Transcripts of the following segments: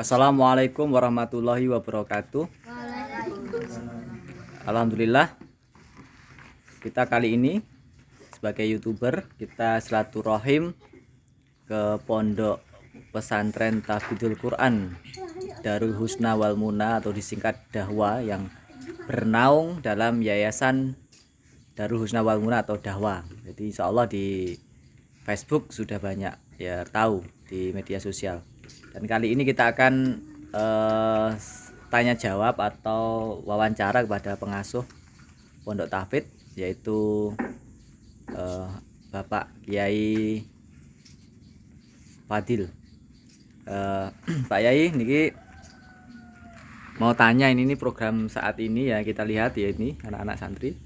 Assalamualaikum warahmatullahi wabarakatuh. Alhamdulillah, kita kali ini sebagai YouTuber kita silaturahim ke Pondok Pesantren Tahfidzul Quran Darul Husna wal Muna atau disingkat Dahwa yang bernaung dalam Yayasan Darul Husna wal Muna atau Dahwa. Jadi insya Allah di Facebook sudah banyak ya tahu di media sosial. Dan kali ini kita akan tanya jawab atau wawancara kepada pengasuh Pondok Tahfidz, yaitu Bapak Kiai Fadil. Pak Yai, niki mau tanya, ini program saat ini ya, kita lihat ya, ini anak-anak santri.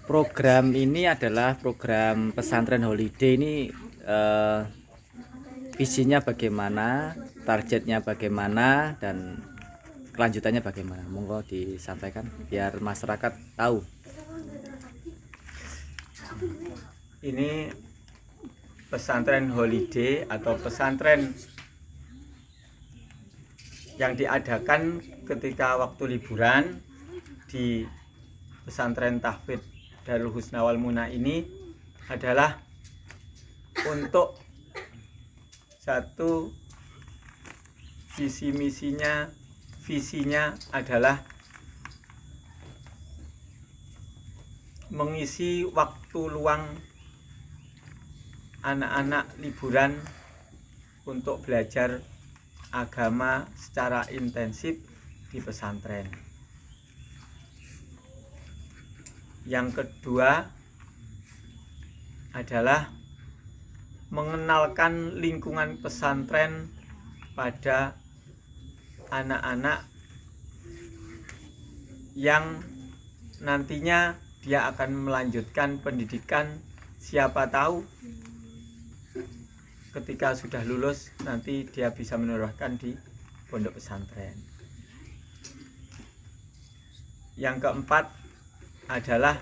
Program ini adalah program pesantren holiday. Ini visinya bagaimana, targetnya bagaimana, dan kelanjutannya bagaimana? Monggo disampaikan biar masyarakat tahu. Ini pesantren holiday atau pesantren yang diadakan ketika waktu liburan di pesantren Tahfidz Darul Husna wal Muna ini adalah untuk satu, visinya adalah mengisi waktu luang anak-anak liburan untuk belajar agama secara intensif di pesantren. Yang kedua adalah mengenalkan lingkungan pesantren pada anak-anak yang nantinya dia akan melanjutkan pendidikan. Siapa tahu ketika sudah lulus nanti dia bisa meneruskan di pondok pesantren. Yang keempat adalah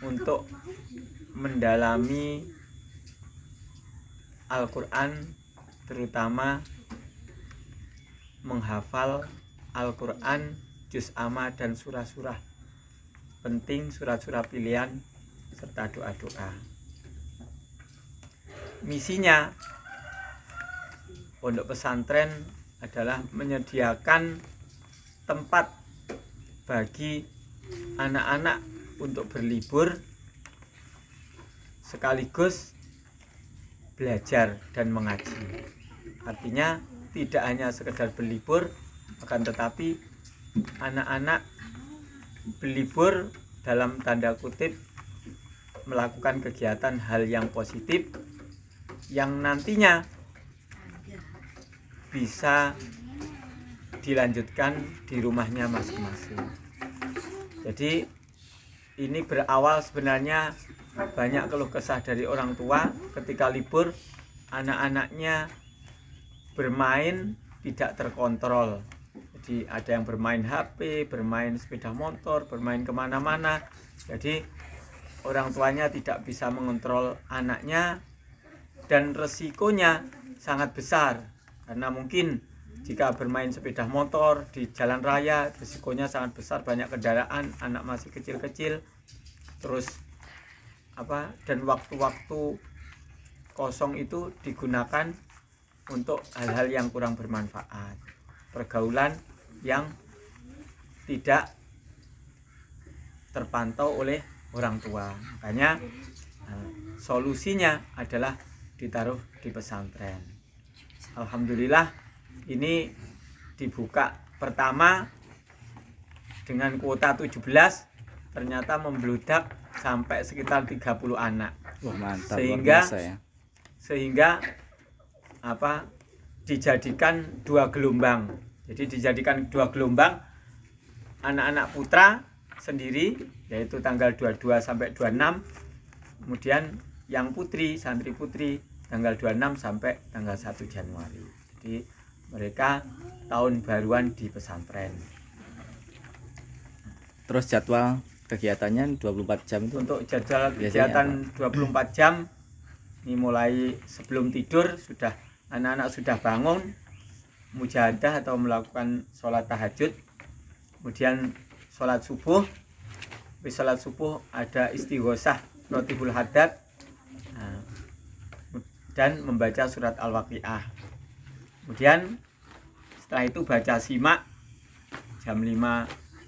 untuk mendalami Al-Quran, terutama menghafal Al-Quran, juz amma dan surah-surah penting, surah-surah pilihan, serta doa-doa. Misinya pondok pesantren adalah menyediakan tempat bagi anak-anak untuk berlibur sekaligus belajar dan mengaji. Artinya tidak hanya sekedar berlibur, akan tetapi anak-anak berlibur dalam tanda kutip melakukan kegiatan hal yang positif yang nantinya bisa dilanjutkan di rumahnya masing-masing. Jadi ini berawal sebenarnya banyak keluh kesah dari orang tua ketika libur anak-anaknya bermain tidak terkontrol. Jadi ada yang bermain HP, bermain sepeda motor, bermain kemana-mana. Jadi orang tuanya tidak bisa mengontrol anaknya dan resikonya sangat besar. Karena mungkin jika bermain sepeda motor di jalan raya resikonya sangat besar, banyak kendaraan, anak masih kecil-kecil, terus dan waktu-waktu kosong itu digunakan untuk hal-hal yang kurang bermanfaat, pergaulan yang tidak terpantau oleh orang tua. Makanya solusinya adalah ditaruh di pesantren. Alhamdulillah ini dibuka pertama dengan kuota 17, ternyata membludak sampai sekitar 30 anak. Wah, mantap, sehingga dijadikan 2 gelombang. Jadi dijadikan 2 gelombang, anak-anak putra sendiri yaitu tanggal 22 sampai 26, kemudian yang putri, santri putri tanggal 26 sampai tanggal 1 Januari. Jadi mereka tahun baruan di pesantren. Terus jadwal kegiatannya 24 jam itu? Untuk jadwal kegiatan 24 jam ini mulai sebelum tidur sudah anak-anak sudah bangun mujahadah atau melakukan sholat tahajud, kemudian sholat subuh. Habis sholat subuh ada istighosah rotibul hadad, dan membaca surat Al-Waqiah. Kemudian setelah itu baca simak jam 5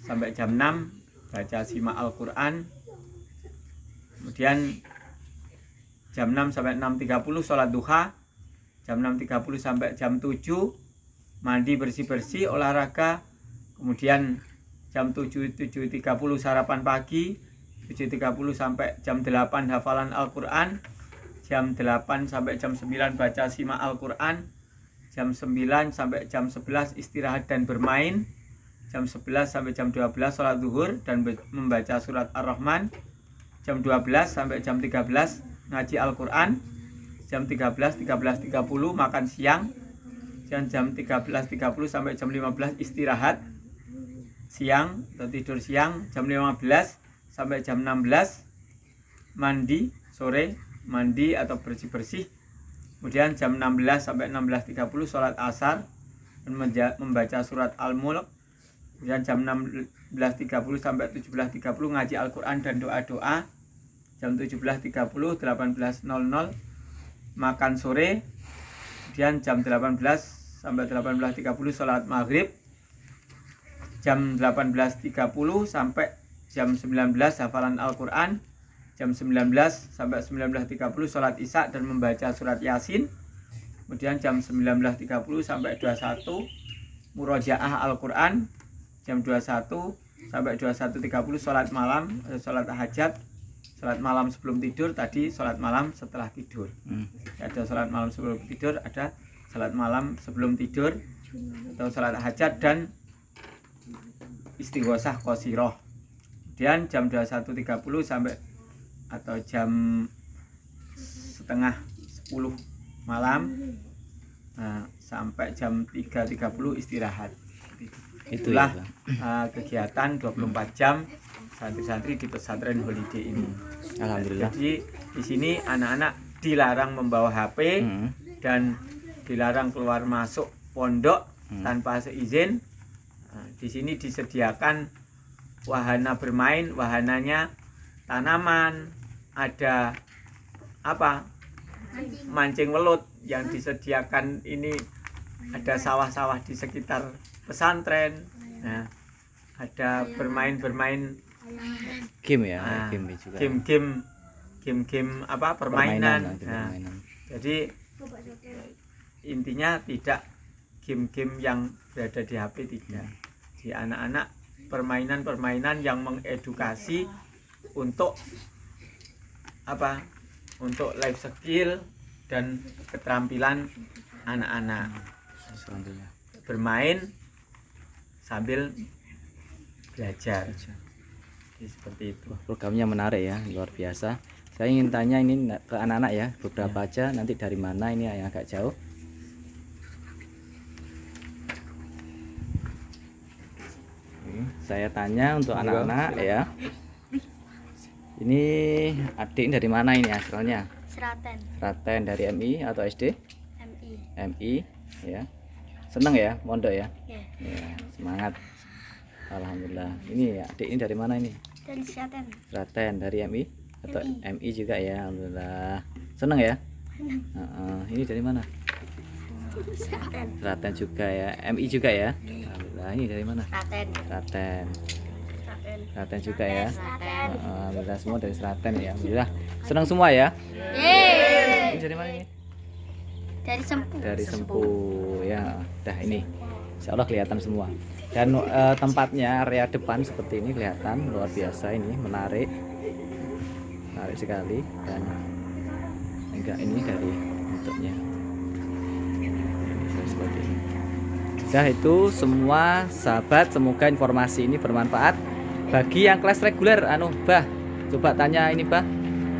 sampai jam 6, baca simak Al-Quran. Kemudian jam 6 sampai 6.30 sholat duha, jam 6.30 sampai jam 7 mandi bersih-bersih, olahraga. Kemudian jam 7.30 sarapan pagi, 7.30 sampai jam 8 hafalan Al-Quran, jam 8 sampai jam 9 baca simak Al-Quran, jam 9 sampai jam 11 istirahat dan bermain, jam 11 sampai jam 12 sholat zuhur dan membaca surat Ar-Rahman, jam 12 sampai jam 13 ngaji Al-Quran, jam 13.30 makan siang, jam 13.30 sampai jam 15 istirahat siang atau tidur siang, jam 15 sampai jam 16 mandi sore, mandi atau bersih-bersih. Kemudian jam 16 sampai 16.30 sholat asar dan membaca surat Al-Mulk. Kemudian jam 16.30 sampai 17.30 ngaji Al-Quran dan doa-doa. Jam 17.30 18.00 makan sore. Kemudian jam 18 sampai 18.30 sholat maghrib. Jam 18.30 sampai jam 19 hafalan Al-Quran. Jam 19 sampai 19.30 sholat isya dan membaca surat Yasin. Kemudian jam 19.30 sampai 21 murojaah Al-Quran. Jam 21 sampai 21.30 sholat malam, sholat hajat, sholat malam sebelum tidur. Tadi sholat malam setelah tidur. Ada sholat malam sebelum tidur, ada sholat malam sebelum tidur atau sholat hajat dan istighosah qasiroh. Kemudian jam 21.30 sampai atau jam setengah 10 malam sampai jam 3.30 istirahat. Itulah kegiatan 24 jam santri-santri di pesantren Holiday ini. Alhamdulillah. Jadi di sini anak-anak dilarang membawa HP dan dilarang keluar masuk pondok tanpa seizin. Di sini disediakan wahana bermain, wahananya tanaman, ada apa? Mancing welut yang disediakan ini, ada sawah-sawah di sekitar pesantren. Nah, ada bermain-bermain Game ya, game juga. Game apa? Permainan. Nah, permainan. jadi intinya tidak game-game yang berada di HP, tidak. Di anak-anak permainan-permainan yang mengedukasi untuk apa? Untuk life skill dan keterampilan anak-anak. Alhamdulillah. Bermain sambil belajar. Jadi seperti itu. Programnya menarik ya, luar biasa. Saya ingin tanya ini ke anak-anak ya, beberapa aja, nanti dari mana ini yang agak jauh. Saya tanya untuk anak-anak ya. Ini adik dari mana ini asalnya? Seraten. Seraten, dari MI atau SD? MI. MI ya. Seneng ya mondok ya? Ya. Ya, semangat. Alhamdulillah. Ini adik ini dari mana ini? Dari Seraten. Seraten, dari MI atau MI. MI juga ya? Alhamdulillah. Seneng ya? Ini dari mana? Seraten. Seraten juga ya. MI juga ya? Alhamdulillah. Ini dari mana? Seraten. Seraten. Seraten. Seraten juga ya? Seraten. Alhamdulillah, semua dari Seraten ya. Alhamdulillah. Senang semua ya? Yeay. Ini dari mana ini? Dari Sempu. Dari Sempu ya. Dah ini. Insya Allah kelihatan semua. Dan tempatnya area depan seperti ini kelihatan luar biasa, ini menarik. Menarik sekali, dan enggak ini dari bentuknya. Seperti ini. Dah itu semua sahabat, semoga informasi ini bermanfaat bagi yang kelas reguler. Bah, coba tanya ini Bah,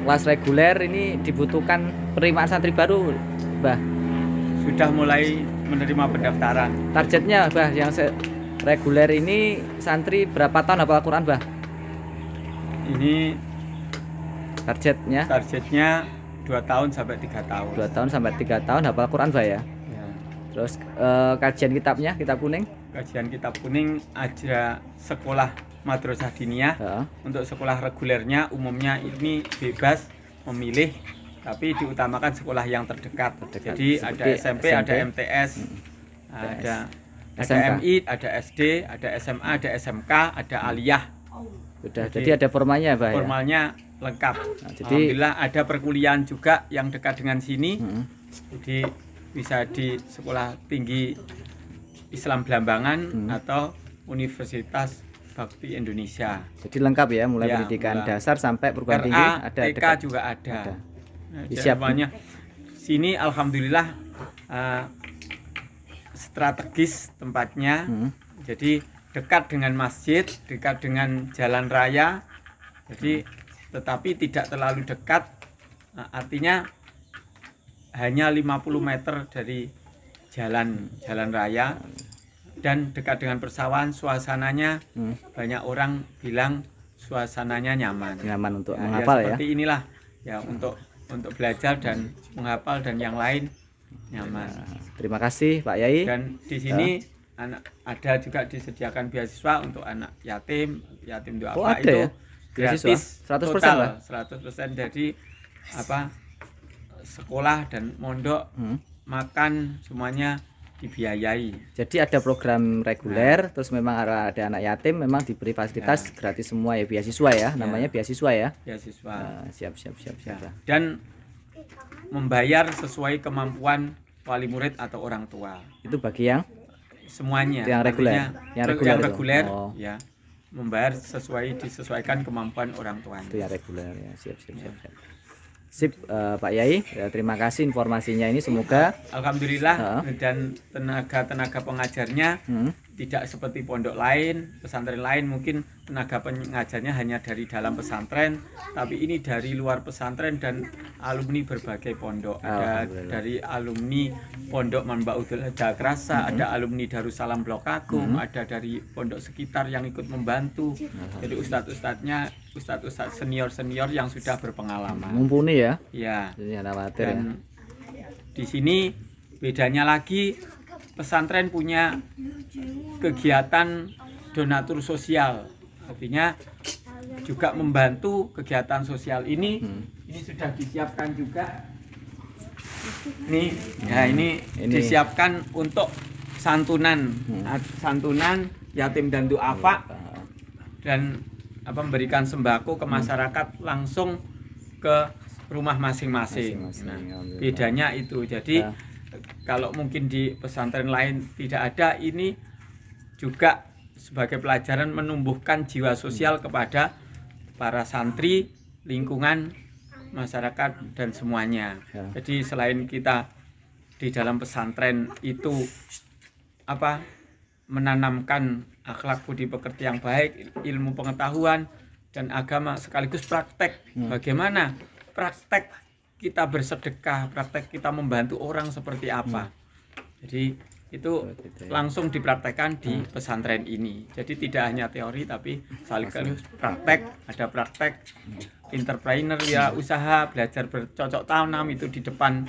kelas reguler ini dibutuhkan penerimaan santri baru Bah? Sudah mulai menerima pendaftaran. Targetnya Bah, yang reguler ini santri berapa tahun hafal Al-Quran Bah? Ini Targetnya targetnya 20 2 tahun sampai 3 tahun. 2 tahun sampai 3 tahun hafal Quran Pak ya. Ya. Terus kajian kitabnya, kitab kuning? Kajian kitab kuning ada sekolah madrasah diniyah. Heeh. Untuk sekolah regulernya umumnya ini bebas memilih, tapi diutamakan sekolah yang terdekat. Jadi ada Seperti SMP, SMP, ada MTS, ada SMK. MI, ada SD, ada SMA, ada SMK, ada aliyah. Sudah. Jadi, Jadi ada formanya Pak ya. Formalnya lengkap. Nah, jadi- Alhamdulillah ada perkuliahan juga yang dekat dengan sini. Mm-mm. Jadi bisa di Sekolah Tinggi Islam Blambangan atau Universitas Bakti Indonesia. Jadi lengkap ya, mulai Ya, pendidikan mulai. dasar sampai perguruan tinggi RA, ada TK dekat. juga ada. Ada. Nah, Siap. semuanya. Sini alhamdulillah strategis tempatnya. Mm. Jadi dekat dengan masjid, dekat dengan jalan raya. Jadi tetapi tidak terlalu dekat. Nah, artinya hanya 50 meter dari jalan raya dan dekat dengan persawahan. Suasananya banyak orang bilang suasananya nyaman. Nyaman untuk Nah, menghafal ya. seperti inilah ya untuk belajar dan menghafal dan yang lain nyaman. Terima kasih Pak Yai. Dan di sini ada juga disediakan beasiswa untuk anak yatim duafa. Oh, ada itu ya? Beasiswa? gratis 100% total Pak? 100%. Jadi apa, sekolah dan mondok Hmm. makan semuanya dibiayai. Jadi ada program reguler, terus memang ada anak yatim, memang diberi fasilitas gratis semua ya, beasiswa ya, namanya beasiswa ya. Beasiswa. Siap. Ya. Dan membayar sesuai kemampuan wali murid atau orang tua. Itu bagi yang Semuanya. Yang reguler? Artinya, Yang reguler itu? reguler, Oh. ya. Membayar disesuaikan kemampuan orang tuanya. itu yang reguler ya. Siap. Sip, Pak Yai, ya, terima kasih informasinya ini, semoga Alhamdulillah. Dan tenaga pengajarnya tidak seperti pondok lain, pesantren lain, mungkin tenaga pengajarnya hanya dari dalam pesantren, tapi ini dari luar pesantren dan alumni berbagai pondok. Ada Alhamdulillah. dari alumni Pondok Manbaudul Jakrasa, ada alumni Darussalam Blok Agung, ada dari pondok sekitar yang ikut membantu. Jadi ustadz-ustadznya, ustadz senior yang sudah berpengalaman. mumpuni ya. Ya. Jadi jangan khawatir ya. Dan di sini bedanya lagi, pesantren punya kegiatan donatur sosial, artinya juga membantu kegiatan sosial ini. Ini sudah disiapkan juga nih ya, ini disiapkan untuk santunan yatim dan duafa dan memberikan sembako ke masyarakat langsung ke rumah masing-masing. Nah, bedanya itu. Jadi kalau mungkin di pesantren lain tidak ada, ini juga sebagai pelajaran menumbuhkan jiwa sosial kepada para santri, lingkungan, masyarakat dan semuanya. Jadi selain kita di dalam pesantren itu menanamkan akhlak budi pekerti yang baik, ilmu pengetahuan dan agama, sekaligus praktek. Bagaimana praktek kita bersedekah, praktek kita membantu orang seperti apa. Jadi itu langsung dipraktekkan di pesantren ini. Jadi tidak hanya teori tapi sekaligus praktek. Ada praktek entrepreneur ya, usaha, belajar bercocok tanam itu di depan,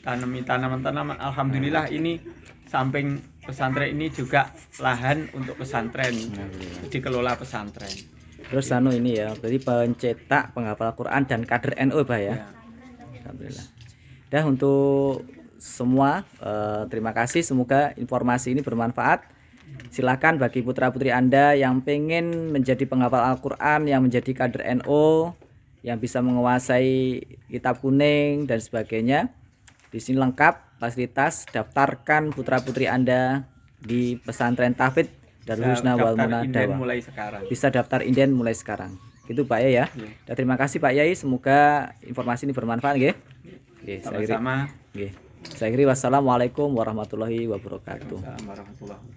tanami tanaman-tanaman. Alhamdulillah ini samping pesantren ini juga lahan untuk pesantren, dikelola pesantren. Terus ini ya, berarti pencetak, penghafal Quran dan kader NU Pak ya. Alhamdulillah. Dah untuk semua, terima kasih, semoga informasi ini bermanfaat. Silakan bagi putra putri Anda yang pengen menjadi penghafal Al-Quran, yang menjadi kader NU, yang bisa menguasai kitab kuning dan sebagainya, di sini lengkap fasilitas. Daftarkan putra putri Anda di pesantren Tahfidz Darul Husna wal Munadawa. Mulai sekarang. Bisa daftar inden mulai sekarang. Itu Pak Yai ya. Dan terima kasih Pak Yai, semoga informasi ini bermanfaat nggih. Nggih, Sama-sama. Saya akhiri, wassalamualaikum warahmatullahi wabarakatuh. Waalaikumsalam warahmatullahi wabarakatuh.